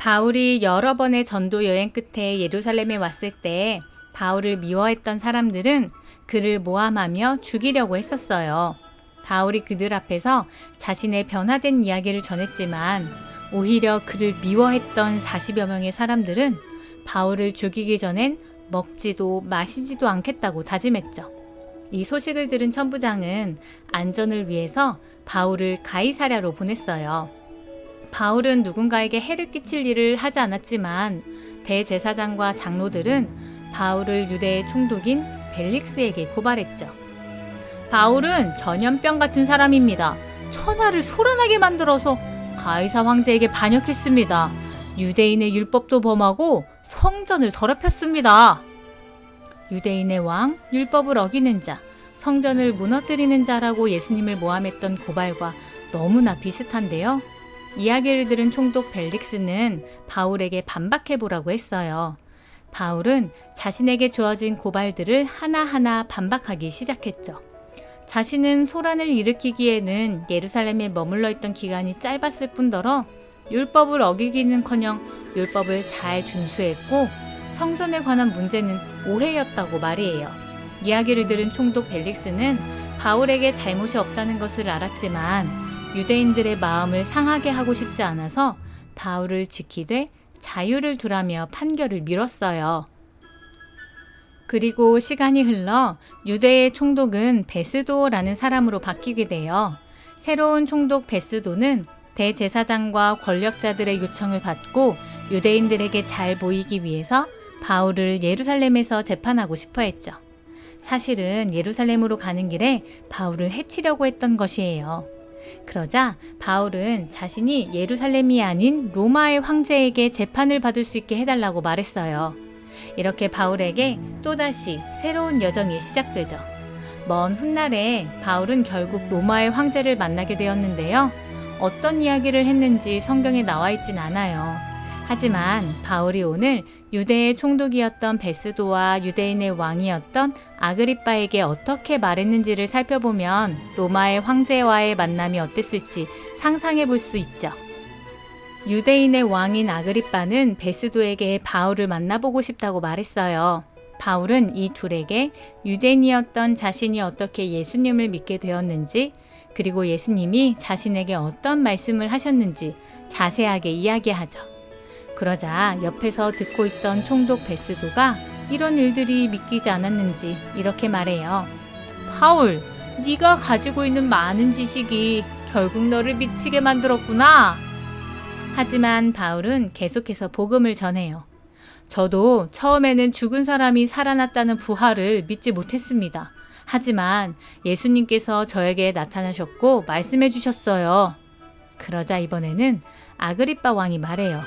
바울이 여러 번의 전도 여행 끝에 예루살렘에 왔을 때 바울을 미워했던 사람들은 그를 모함하며 죽이려고 했었어요. 바울이 그들 앞에서 자신의 변화된 이야기를 전했지만 오히려 그를 미워했던 40여 명의 사람들은 바울을 죽이기 전엔 먹지도 마시지도 않겠다고 다짐했죠. 이 소식을 들은 천부장은 안전을 위해서 바울을 가이사랴로 보냈어요. 바울은 누군가에게 해를 끼칠 일을 하지 않았지만 대제사장과 장로들은 바울을 유대의 총독인 벨릭스에게 고발했죠. 바울은 전염병 같은 사람입니다. 천하를 소란하게 만들어서 가이사 황제에게 반역했습니다. 유대인의 율법도 범하고 성전을 더럽혔습니다. 유대인의 왕, 율법을 어기는 자, 성전을 무너뜨리는 자라고 예수님을 모함했던 고발과 너무나 비슷한데요. 이야기를 들은 총독 벨릭스는 바울에게 반박해보라고 했어요. 바울은 자신에게 주어진 고발들을 하나하나 반박하기 시작했죠. 자신은 소란을 일으키기에는 예루살렘에 머물러 있던 기간이 짧았을 뿐더러 율법을 어기기는커녕 율법을 잘 준수했고 성전에 관한 문제는 오해였다고 말이에요. 이야기를 들은 총독 벨릭스는 바울에게 잘못이 없다는 것을 알았지만 유대인들의 마음을 상하게 하고 싶지 않아서 바울을 지키되 자유를 두라며 판결을 미뤘어요. 그리고 시간이 흘러 유대의 총독은 베스도라는 사람으로 바뀌게 돼요. 새로운 총독 베스도는 대제사장과 권력자들의 요청을 받고 유대인들에게 잘 보이기 위해서 바울을 예루살렘에서 재판하고 싶어 했죠. 사실은 예루살렘으로 가는 길에 바울을 해치려고 했던 것이에요. 그러자 바울은 자신이 예루살렘이 아닌 로마의 황제에게 재판을 받을 수 있게 해달라고 말했어요. 이렇게 바울에게 또다시 새로운 여정이 시작되죠. 먼 훗날에 바울은 결국 로마의 황제를 만나게 되었는데요. 어떤 이야기를 했는지 성경에 나와 있진 않아요. 하지만 바울이 오늘 유대의 총독이었던 베스도와 유대인의 왕이었던 아그리빠에게 어떻게 말했는지를 살펴보면 로마의 황제와의 만남이 어땠을지 상상해 볼 수 있죠. 유대인의 왕인 아그리빠는 베스도에게 바울을 만나보고 싶다고 말했어요. 바울은 이 둘에게 유대인이었던 자신이 어떻게 예수님을 믿게 되었는지, 그리고 예수님이 자신에게 어떤 말씀을 하셨는지 자세하게 이야기하죠. 그러자 옆에서 듣고 있던 총독 베스도가 이런 일들이 믿기지 않았는지 이렇게 말해요. 바울, 네가 가지고 있는 많은 지식이 결국 너를 미치게 만들었구나. 하지만 바울은 계속해서 복음을 전해요. 저도 처음에는 죽은 사람이 살아났다는 부활을 믿지 못했습니다. 하지만 예수님께서 저에게 나타나셨고 말씀해 주셨어요. 그러자 이번에는 아그리빠 왕이 말해요.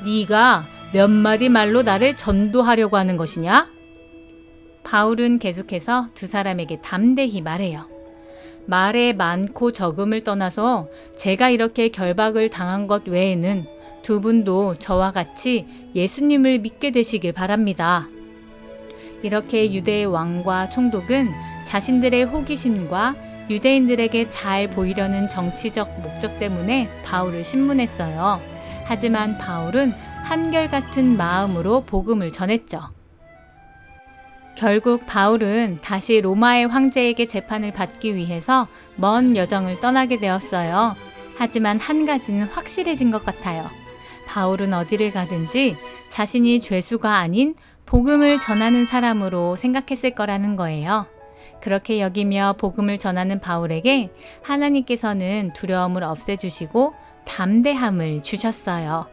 네가 몇 마디 말로 나를 전도하려고 하는 것이냐? 바울은 계속해서 두 사람에게 담대히 말해요. 말의 많고 적음을 떠나서 제가 이렇게 결박을 당한 것 외에는 두 분도 저와 같이 예수님을 믿게 되시길 바랍니다. 이렇게 유대의 왕과 총독은 자신들의 호기심과 유대인들에게 잘 보이려는 정치적 목적 때문에 바울을 신문했어요. 하지만 바울은 한결같은 마음으로 복음을 전했죠. 결국 바울은 다시 로마의 황제에게 재판을 받기 위해서 먼 여정을 떠나게 되었어요. 하지만 한 가지는 확실해진 것 같아요. 바울은 어디를 가든지 자신이 죄수가 아닌 복음을 전하는 사람으로 생각했을 거라는 거예요. 그렇게 여기며 복음을 전하는 바울에게 하나님께서는 두려움을 없애주시고 담대함을 주셨어요.